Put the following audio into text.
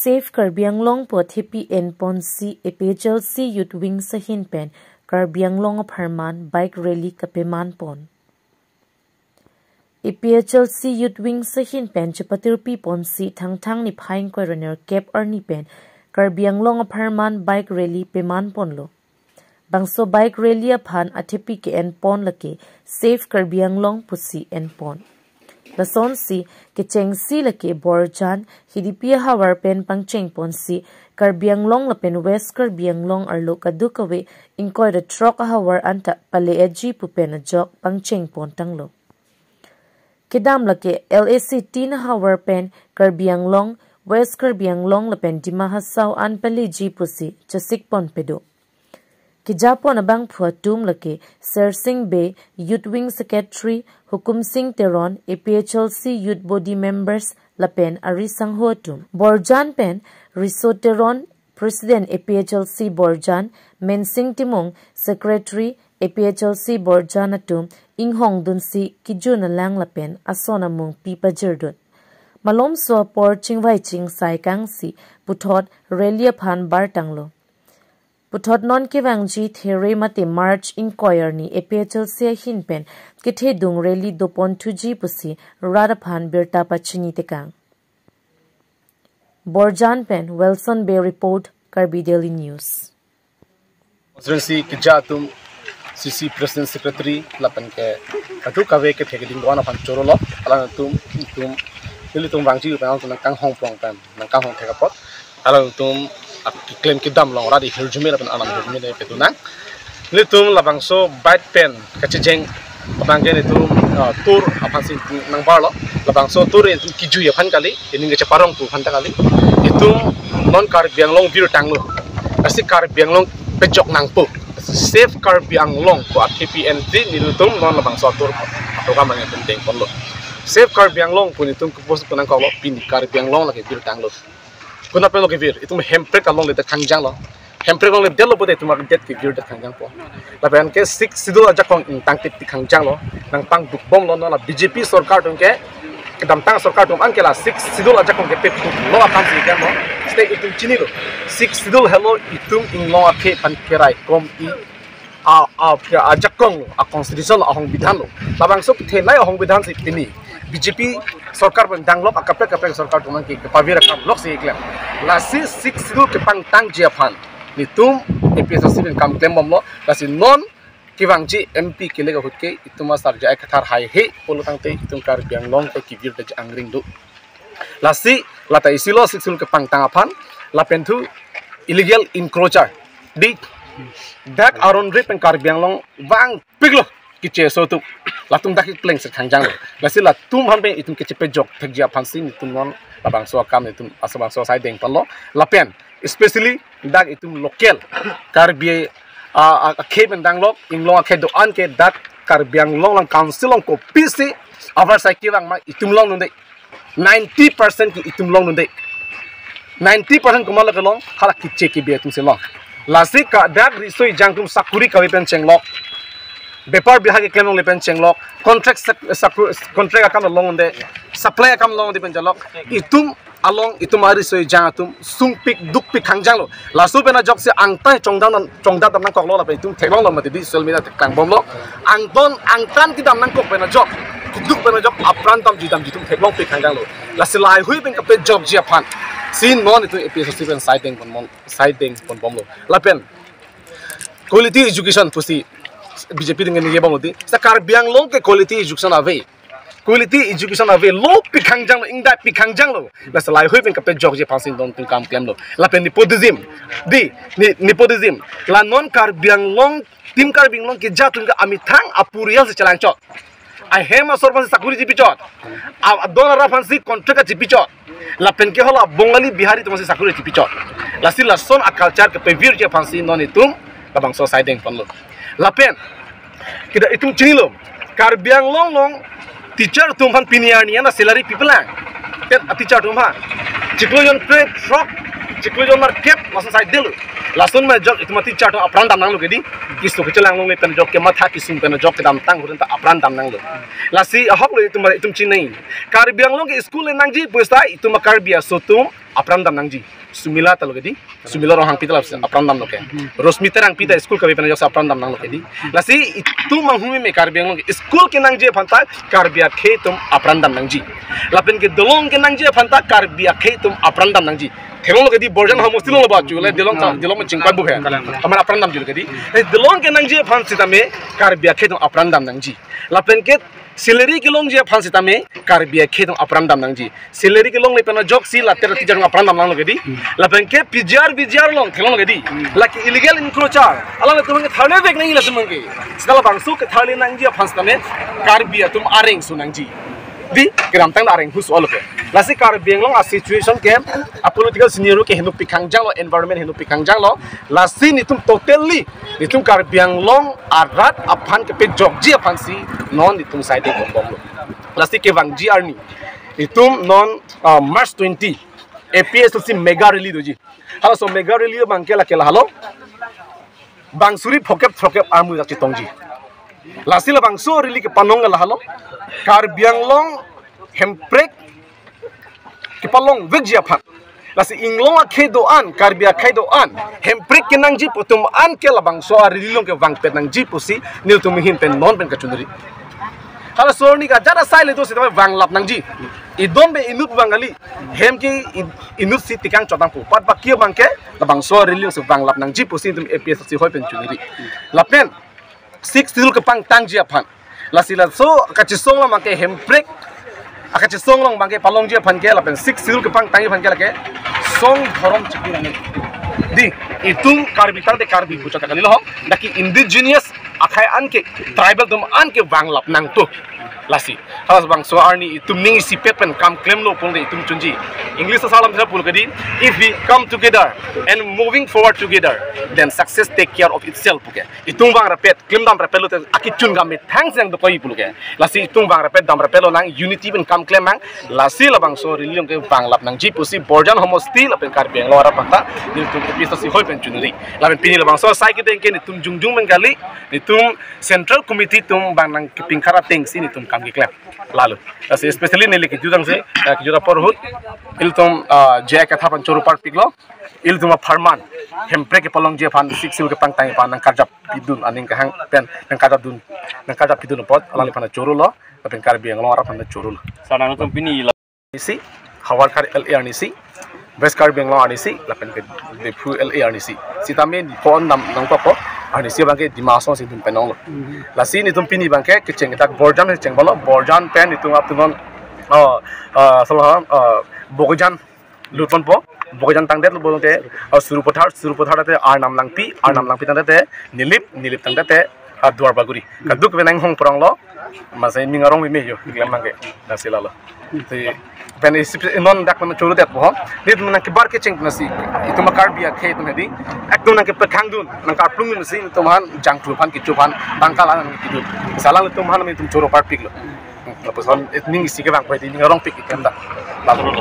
Safe Karbianglong po thipi en pon si epechel si youth wing sa hinpen Karbianglong of Herman bike rally kapeman pon. Epechel si youth wing sa hinpen chapatirpi pon si thang ni phaing ko runner cap arni pen Karbianglong of Herman bike rally peman pon lo. Bangso bike rally aphan athipi ke en pon lake Safe Karbianglong pusi en pon. Lason si kecheng si lake borjan hidipia hawar pen pangcheng pon si Karbianglong lapen West Karbianglong arlo kadukawe ingkoy the truck hawar anta pale edji pupen jok pangcheng pon tanglo. Kedam lake LAC tina hawar pen Karbianglong West Karbianglong lapen dimahasaw an pale ji pusi chasik pon pedo. Kijapon abang phuatum lake Sir Singh Bay Youth Wing Secretary Hukum Singh Teron APHLC Youth Body Members lapen arisang huatum. Borjan pen Riso Teron President APHLC Borjan Mensing Timong Secretary APHLC Borjan atum inghong dunsi kijuna lang lapen asona mung pipa jerdun. Malom so por chingwai ching sai kang si puthot relia phan bar tanglo. Puthot non ke wangji theory mate March inquiry ni APHLC hinpen kithe dung rally dopon tuji pusi radaphan birta pachini tekang. Borjan pen Wilson Bay report Karbi Daily News. Constituency kijatum CC President Secretary lapan ke atu kawe ke thegeding wana pan chorolo ala tum tum wangji pangal tum kang hong plong pan nang kang hong thegapot ala tum claim kidam long radi hirjumi lapan anam hirjumi de petuna litum labangso bite pen kachejeng pangge itu tur apan sin nang barlo labangso tur itu kiju ya pan kali ini nge chaparong tu pan kali itu non Karbianglong bir tanglo asi Karbianglong pejok nang pu Safe Karbianglong ko KPN 3 nilutum non labangso tur program yang penting ponlo Safe Karbianglong pun itu kupos punang kalau pin Karbianglong lagi bir tanglo kuna pelo ke vir itu hemprek along le kangjang lo hemprek along le delo bode itu market ke vir de kangjang po laban ke 6 sidul aja kong intang tik kangjang lo nang pang bukbom lo na BJP sarkar dong ke kedam tang sarkar dong angkela 6 sidul aja kong ke pep lo akan si kan lo stay itu chini lo 6 sidul hello itu in lo ake pan kerai kom I aja kong a constitution ahong bidhan lo labang so thenai ahong bidhan si tini BJP sarkar bendang lok akapek sarkar tuman ki pavira kam lok si iklam lasi 6 sidul ke pang tang jiapan nitum APHLC ben kam claim bom lo lasi non kiwangji MP ke lega hutke ituma sarja ek thar hai he polo tangte itum Karbianglong ke kivir de angring du lasi lata isilo 6 sidul ke pang tang apan lapentu illegal encroacher di dak aron rip en Karbianglong wang piglo kiche so tu latung dak pleng se kangjang lasi la tum hanbe itum kiche pejok thegja phansin itum non labang so kam itum asabang so sai deng palo lapen especially dak itum local Karbi kheben danglok inglong khedo an ke dak Karbianglong lang council long ko PC avar sai kiwang ma itum long nunde 90% ki itum long nunde 90% kumal long khala kiche ki be itum se long lasi ka dak risoi jangtum sakuri kawi pen chenglok Bepar biha ke claim long lepen chenglok contract akam long onde supply akam long onde penjalok itum along itum ari soi jangatum sungpik dukpik kangjang lo lasu pena jok se angtai chongdan tam nang kok lo la pe itum thelong lo mati di social media tekang bom lo angtan ki dam nang kok pena jok duk pena jok aprantam jitam jitum thelong pik kangjang lo lasilai hui ben kape jok jia phan sin non itu APHLC pen siding pon bom lo lapen quality education pusi BJP dengan ni bang loti sa Karbianglong ke quality education ave lo pikangjang lo ingda pikangjang lo la salai hui pen kape jok je pansin don pin kam klem lo la pen nepotism la non Karbianglong tim Karbianglong ke jatun ga amithang apurial se chalang chot I hema sorpan sakuri ji pichot don ra fansi contract ji pichot la pen ke hola bongali bihari to se sakuri ji pichot la sil la son a culture ke pe vir je fansi non itum la bang so siding pon lo lapen kita itum chinilo Karbianglong long teacher tumhan piniarnia na salary people lang ket teacher tumha cikloyon prep frog cikloyon mar kep lasun side delu lasun ma jok ituma teacher to apran dam nang lo gedi kisto ke chelang long le pen jok ke matha kisum pen jok ke dam tang hurun ta apran dam nang lo lasi hok lo itum chinai Karbianglong ke school nang ji pusta ituma Karbia sotum aprandam nangji sumila talo gedi sumila rohang pita lapsa aprandam loke rosmita rang pita school kabe pena joksa aprandam nang loke di lasi itu manghumi me karbiang loke school ke nangji phanta karbia khetum aprandam nangji lapen ke dolong ke nangji phanta karbia khetum aprandam nangji themong loke di borjan homo stilong lo bachu le dilong chingpai bu he amar aprandam jul gedi dolong ke nangji phan sitame karbia khetum aprandam nangji lapen ke Salary kilong je phan sitame karbia khedong aprandam nangji salary kilong le pena job si later tijar aprandam nang logedi la banke pijar long thelong logedi laki illegal encroacher ala tum ke thale bek nahi la tum ke sidala bangsu ke thale nangji phan sitame karbia tum areng su nangji di gram tang areng hus ol ke lasi karbia long a situation ke a political scenario ke henu pikang jang lo environment henu pikang jang lo lasi ni tum totally ni tum karbia long arat aphan ke pe job ji aphan si non itum side ko bom lo lasi ke wang GR ni itum non March 20 APS si mega rally doji halo so mega rally bang ke la halo bang suri phokep amu jak tongji lasi la bang so rally ke panong la halo karbiang long hemprek ke palong vegji aphan lasi inglong khedoan karbia khedoan hemprek ke nangji putum an ke la bang so rally long ke wang pe nangji pusi nil tum hin pen non pen ka chundri hala sorni ka jara sai le do se wang lap nangji idom be inut bangali hem ki inut si tikang chodang pu pat bakio bangke la bang so release se wang lap nangji pusi tum APS si hoi pen chuniri lapen 6 tul ke pang tangji aphan la sila so ka chisong la mangke hem break aka chisong long bangke palong ji aphan ke lapen 6 tul ke pang tangi phan ke la ke song thorom chikki nang di itung karbitar de karbi pucha ta kalilo daki indigenous akhai an ke tribal dum an ke wang lap nang tu lasi halas bang so arni itum ning si pepen kam claim lo pon de itum chunji english salam thra pul kadi if we come together and moving forward together then success take care of itself puke itung bang rapet claim dam rapelo te akichun gam me thanks yang do koi puluke lasi itung bang rapet dam rapelo nang unity ben kam claim mang lasi la bang so rilium ke bang lap nang ji pusi borjan homo still apen kar beng lo ara pata dil tum pisa si hoi pen chunri laben pini la bang so sai ke den ke ni tum jungjung men gali ni tum central committee tum bang nang pingkara teng si ni tum kam ke lalu especially neli ke judang se juda porhut iltum je katha pan choru part piklo iltum farman hempre ke palong je pan siksil ke pang tang pan nang karjap pidun aning kahang pen nang karjap pidun pot alali pan choru lo pen karbi ang lo ara pan choru lo sanang tum pini isi hawal kar LA nisi best karbi ang lo anisi lapen ke de fu LA nisi sitame pon nam nang ko ani sia bangke dimaso si dum penong lo lasi ni tum pini bangke keceng tak borjan keceng balo borjan pen itu ngap tunon salah bogojan lutpon po bogojan tangdet lo bolong te surupothar te ar nam langpi tangdet te nilip tangdet te duar baguri kaduk benang hong prong lo masai mingarong mi meyo glam bangke dasila lo te pen non dak man churu det bo nit man ke bar ke cheng nasi itu makar bia khe tum hedi ekdom nang ke pekhang dun nang ka plung nasi tuman jang thu pan ki chupan bangkala nang ki dun salang tuman mi tum churu par pik lo lapuson etning isi ke bang pai ning rong pik ikanda lalu